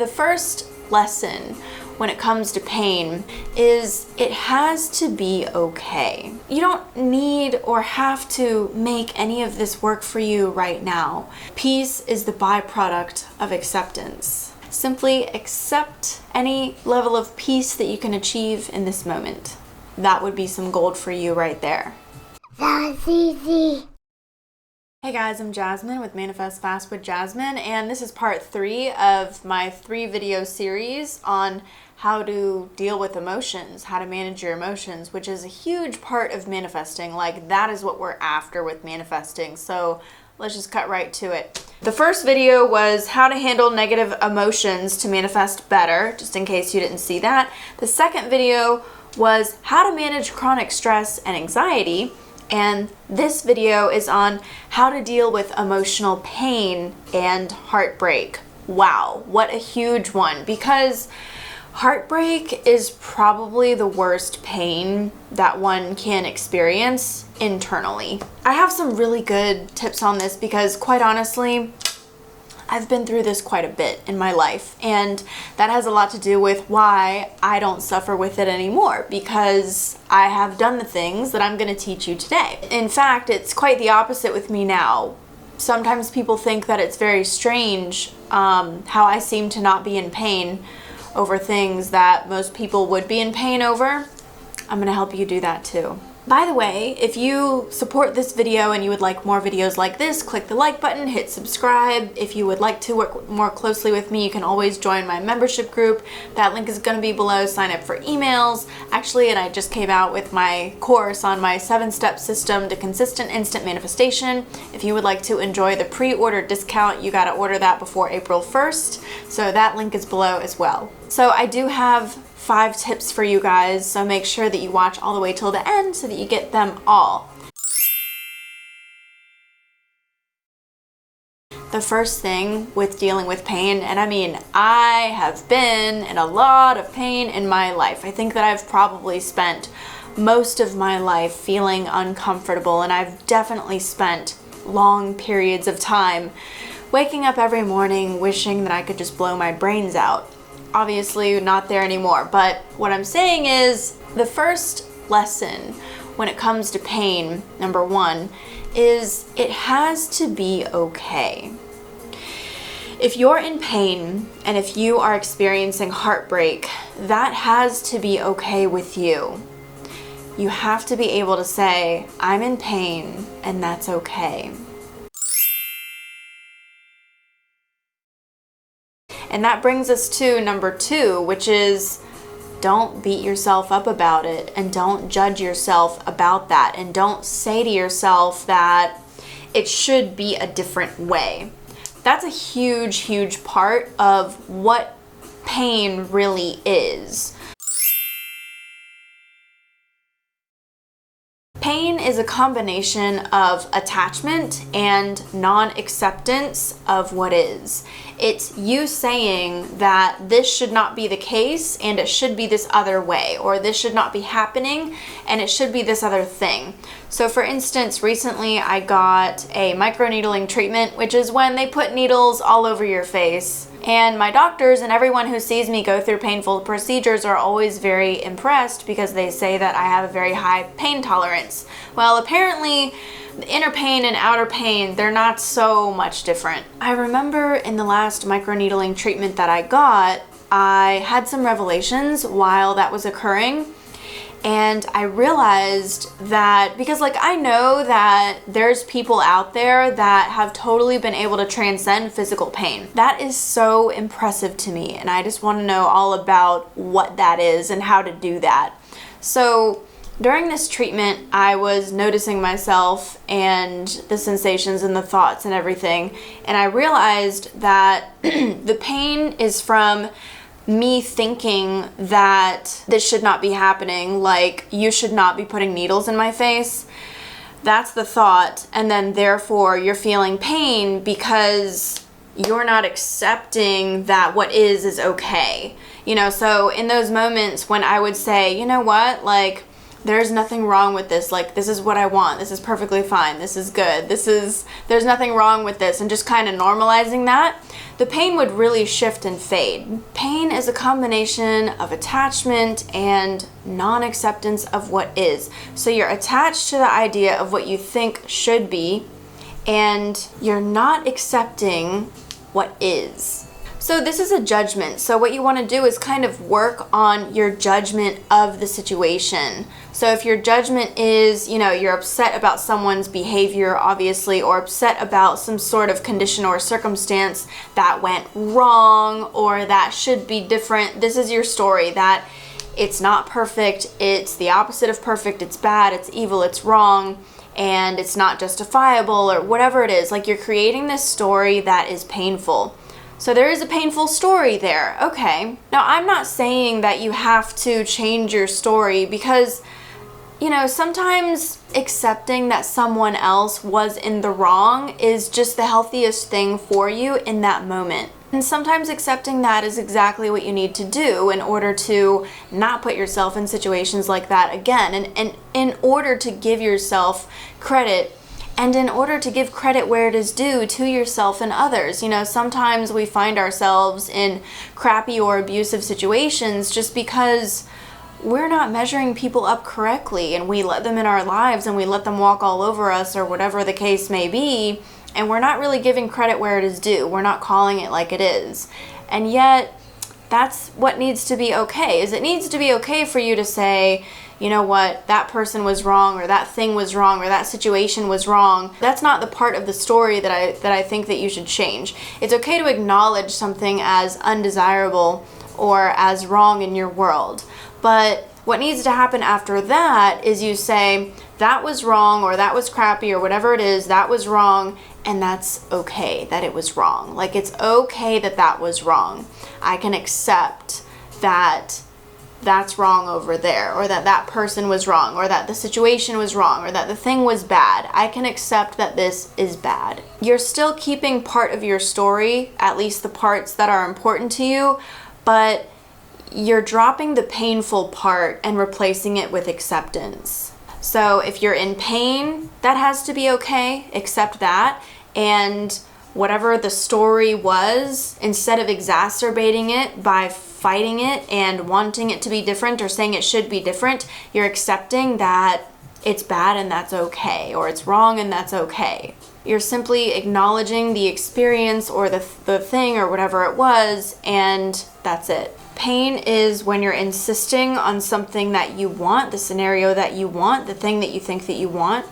the first lesson when it comes to pain is it has to be okay. You don't need or have to make any of this work for you right now. Peace is the byproduct of acceptance. Simply accept any level of peace that you can achieve in this moment. That would be some gold for you right there. That's easy. Hey guys, I'm Jasmine with Manifest Fast with Jasmine, and this is part 3 of my 3-video series on how to deal with emotions, how to manage your emotions, which is a huge part of manifesting. Like, that is what we're after with manifesting. So let's just cut right to it. The first video was how to handle negative emotions to manifest better, just in case you didn't see that. The second video was how to manage chronic stress and anxiety. And this video is on how to deal with emotional pain and heartbreak. Wow, what a huge one, because heartbreak is probably the worst pain that one can experience internally. I have some really good tips on this because, quite honestly, I've been through this quite a bit in my life, and that has a lot to do with why I don't suffer with it anymore, because I have done the things that I'm going to teach you today. In fact, it's quite the opposite with me now. Sometimes people think that it's very strange how I seem to not be in pain over things that most people would be in pain over. I'm going to help you do that too. By the way, if you support this video and you would like more videos like this, click the like button, hit subscribe. If you would like to work more closely with me, you can always join my membership group. That link is going to be below. Sign up for emails. Actually, and I just came out with my course on my 7-step system to consistent instant manifestation. If you would like to enjoy the pre-order discount, you got to order that before April 1st. So that link is below as well. So I do have 5 tips for you guys, so make sure that you watch all the way till the end so that you get them all. The first thing with dealing with pain, and I mean, I have been in a lot of pain in my life. I think that I've probably spent most of my life feeling uncomfortable, and I've definitely spent long periods of time waking up every morning wishing that I could just blow my brains out. Obviously not there anymore, but what I'm saying is the first lesson when it comes to pain, number 1, is it has to be okay. If you're in pain and if you are experiencing heartbreak, that has to be okay with you. You have to be able to say, I'm in pain and that's okay. And that brings us to number 2, which is don't beat yourself up about it, and don't judge yourself about that, and don't say to yourself that it should be a different way. That's a huge, huge part of what pain really is. Pain is a combination of attachment and non-acceptance of what is. It's you saying that this should not be the case and it should be this other way, or this should not be happening and it should be this other thing. So for instance, recently I got a microneedling treatment, which is when they put needles all over your face. And my doctors and everyone who sees me go through painful procedures are always very impressed because they say that I have a very high pain tolerance. Well, apparently the inner pain and outer pain, they're not so much different. I remember in the last microneedling treatment that I got, I had some revelations while that was occurring. And I realized that, because like I know that there's people out there that have totally been able to transcend physical pain. That is so impressive to me, and I just want to know all about what that is and how to do that. So during this treatment, I was noticing myself and the sensations and the thoughts and everything, and I realized that the pain is from me thinking that this should not be happening, like you should not be putting needles in my face. That's the thought, and then therefore you're feeling pain because you're not accepting that what is okay. You know, so in those moments when I would say, you know what, like there's nothing wrong with this. Like, this is what I want. This is perfectly fine. This is good. There's nothing wrong with this. And just kind of normalizing that, the pain would really shift and fade. Pain is a combination of attachment and non-acceptance of what is. So you're attached to the idea of what you think should be, and you're not accepting what is. So this is a judgment. So what you want to do is kind of work on your judgment of the situation. So if your judgment is, you're upset about someone's behavior, obviously, or upset about some sort of condition or circumstance that went wrong or that should be different, this is your story that it's not perfect, it's the opposite of perfect, it's bad, it's evil, it's wrong, and it's not justifiable, or whatever it is. Like, you're creating this story that is painful. So there is a painful story there. Okay. Now, I'm not saying that you have to change your story because, sometimes accepting that someone else was in the wrong is just the healthiest thing for you in that moment. And sometimes accepting that is exactly what you need to do in order to not put yourself in situations like that again. And in order to give yourself credit, and in order to give credit where it is due to yourself and others. Sometimes we find ourselves in crappy or abusive situations just because we're not measuring people up correctly, and we let them in our lives and we let them walk all over us, or whatever the case may be, and we're not really giving credit where it is due. We're not calling it like it is. And yet, that's what needs to be okay. It needs to be okay for you to say, you know what, that person was wrong, or that thing was wrong, or that situation was wrong. That's not the part of the story that I think that you should change. It's okay to acknowledge something as undesirable or as wrong in your world. But what needs to happen after that is you say, that was wrong, or that was crappy, or whatever it is, that was wrong, and that's okay that it was wrong. Like, it's okay that that was wrong. I can accept that that's wrong over there, or that that person was wrong, or that the situation was wrong, or that the thing was bad. I can accept that this is bad. You're still keeping part of your story, at least the parts that are important to you, but you're dropping the painful part and replacing it with acceptance. So if you're in pain, that has to be okay. Accept that. And whatever the story was, instead of exacerbating it by fighting it and wanting it to be different or saying it should be different, you're accepting that it's bad and that's okay, or it's wrong and that's okay. You're simply acknowledging the experience or the thing or whatever it was, and that's it. Pain is when you're insisting on something that you want, the scenario that you want, the thing that you think that you want,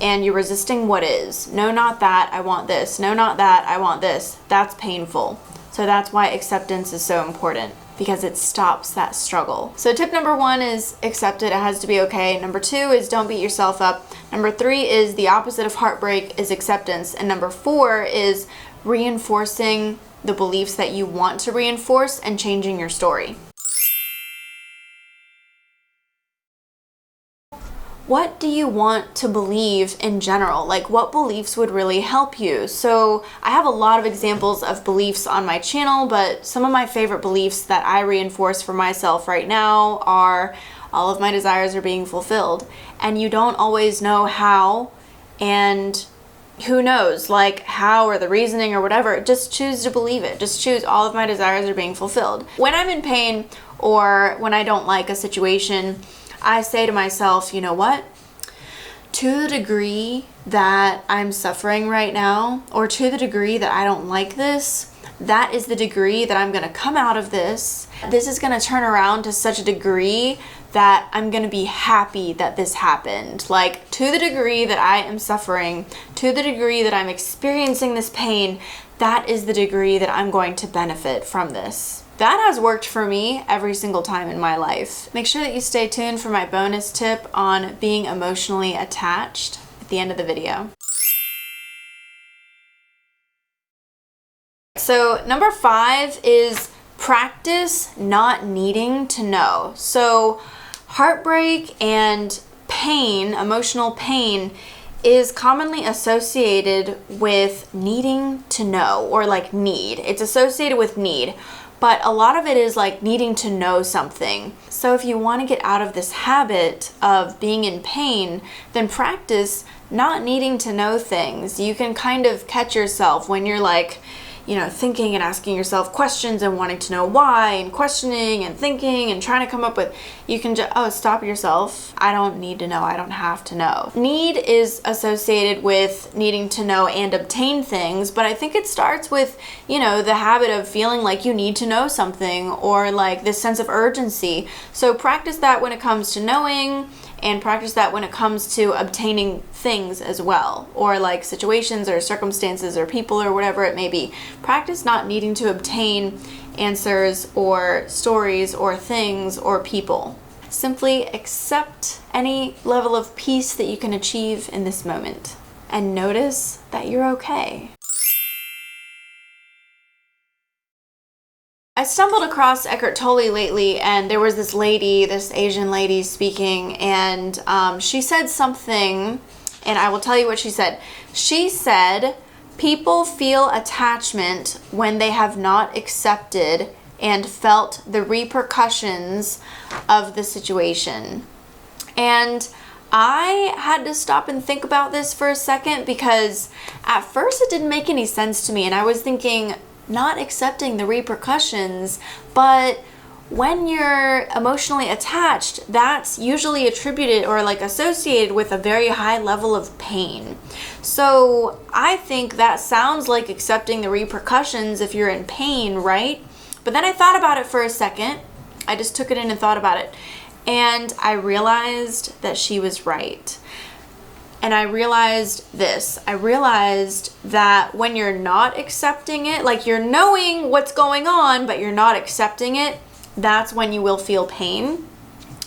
and you're resisting what is. No, not that, I want this. No, not that, I want this. That's painful. So that's why acceptance is so important, because it stops that struggle. So tip number 1 is accept it. It has to be okay. Number 2 is don't beat yourself up. Number 3 is the opposite of heartbreak is acceptance. And number 4 is reinforcing the beliefs that you want to reinforce and changing your story. What do you want to believe in general? Like, what beliefs would really help you? So I have a lot of examples of beliefs on my channel, but some of my favorite beliefs that I reinforce for myself right now are all of my desires are being fulfilled. And you don't always know how, and who knows, like how or the reasoning or whatever. Just choose to believe it. Just choose all of my desires are being fulfilled. When I'm in pain or when I don't like a situation, I say to myself, you know what? To the degree that I'm suffering right now, or to the degree that I don't like this, that is the degree that I'm going to come out of this. This is going to turn around to such a degree that I'm going to be happy that this happened. Like, to the degree that I am suffering, to the degree that I'm experiencing this pain, that is the degree that I'm going to benefit from this. That has worked for me every single time in my life. Make sure that you stay tuned for my bonus tip on being emotionally attached at the end of the video. So number 5 is practice not needing to know. So heartbreak and pain, emotional pain, is commonly associated with needing to know, or like need. It's associated with need. but a lot of it is like needing to know something. So if you want to get out of this habit of being in pain, then practice not needing to know things. You can kind of catch yourself when you're like, thinking and asking yourself questions and wanting to know why and questioning and thinking and trying to come up with, you can just, stop yourself. I don't need to know. I don't have to know. Need is associated with needing to know and obtain things, but I think it starts with, the habit of feeling like you need to know something or like this sense of urgency. So practice that when it comes to knowing, and practice that when it comes to obtaining things as well, or like situations or circumstances or people or whatever it may be. Practice not needing to obtain answers or stories or things or people. Simply accept any level of peace that you can achieve in this moment and notice that you're okay. I stumbled across Eckhart Tolle lately, and there was this Asian lady speaking, and she said something, and I will tell you what she said. She said, people feel attachment when they have not accepted and felt the repercussions of the situation. And I had to stop and think about this for a second, because at first it didn't make any sense to me, and I was thinking, not accepting the repercussions, but when you're emotionally attached, that's usually attributed or like associated with a very high level of pain. So I think that sounds like accepting the repercussions if you're in pain, right? But then I thought about it for a second. I just took it in and thought about it, and I realized that she was right. And I realized this. I realized that when you're not accepting it, like you're knowing what's going on, but you're not accepting it, that's when you will feel pain.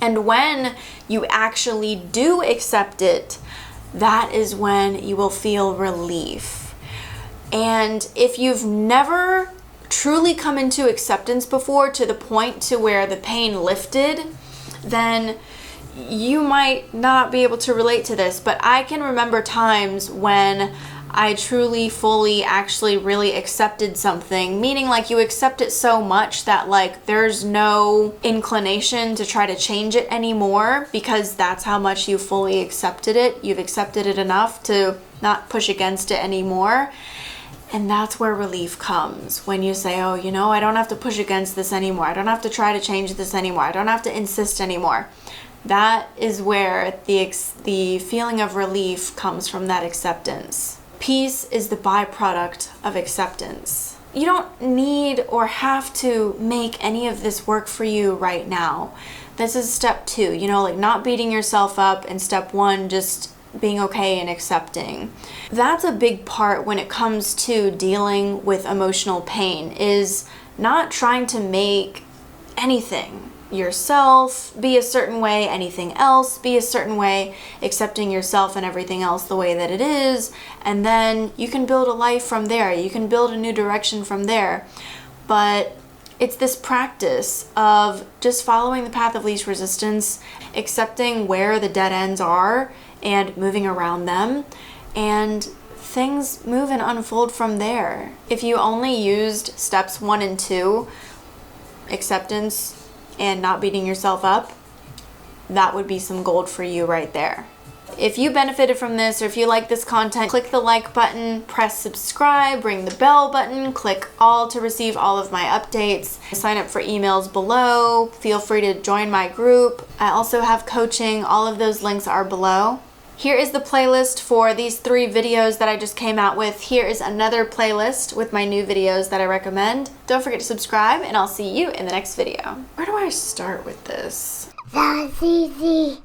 And when you actually do accept it, that is when you will feel relief. And if you've never truly come into acceptance before to the point to where the pain lifted, then you might not be able to relate to this, but I can remember times when I truly, fully, actually really accepted something, meaning like you accept it so much that like there's no inclination to try to change it anymore, because that's how much you fully accepted it. You've accepted it enough to not push against it anymore. And that's where relief comes, when you say, I don't have to push against this anymore. I don't have to try to change this anymore. I don't have to insist anymore. That is where the feeling of relief comes from, that acceptance. Peace is the byproduct of acceptance. You don't need or have to make any of this work for you right now. This is step 2, like not beating yourself up, and step 1, just being okay and accepting. That's a big part when it comes to dealing with emotional pain, is not trying to make anything, yourself be a certain way, anything else be a certain way, accepting yourself and everything else the way that it is, and then you can build a life from there. You can build a new direction from there. But it's this practice of just following the path of least resistance, accepting where the dead ends are and moving around them, and things move and unfold from there. If you only used steps 1 and 2, acceptance and not beating yourself up, that would be some gold for you right there. If you benefited from this, or if you like this content, click the like button, press subscribe, ring the bell button, click all to receive all of my updates. Sign up for emails below. Feel free to join my group. I also have coaching. All of those links are below. Here is the playlist for these 3 videos that I just came out with. Here is another playlist with my new videos that I recommend. Don't forget to subscribe, and I'll see you in the next video. Where do I start with this? That's easy.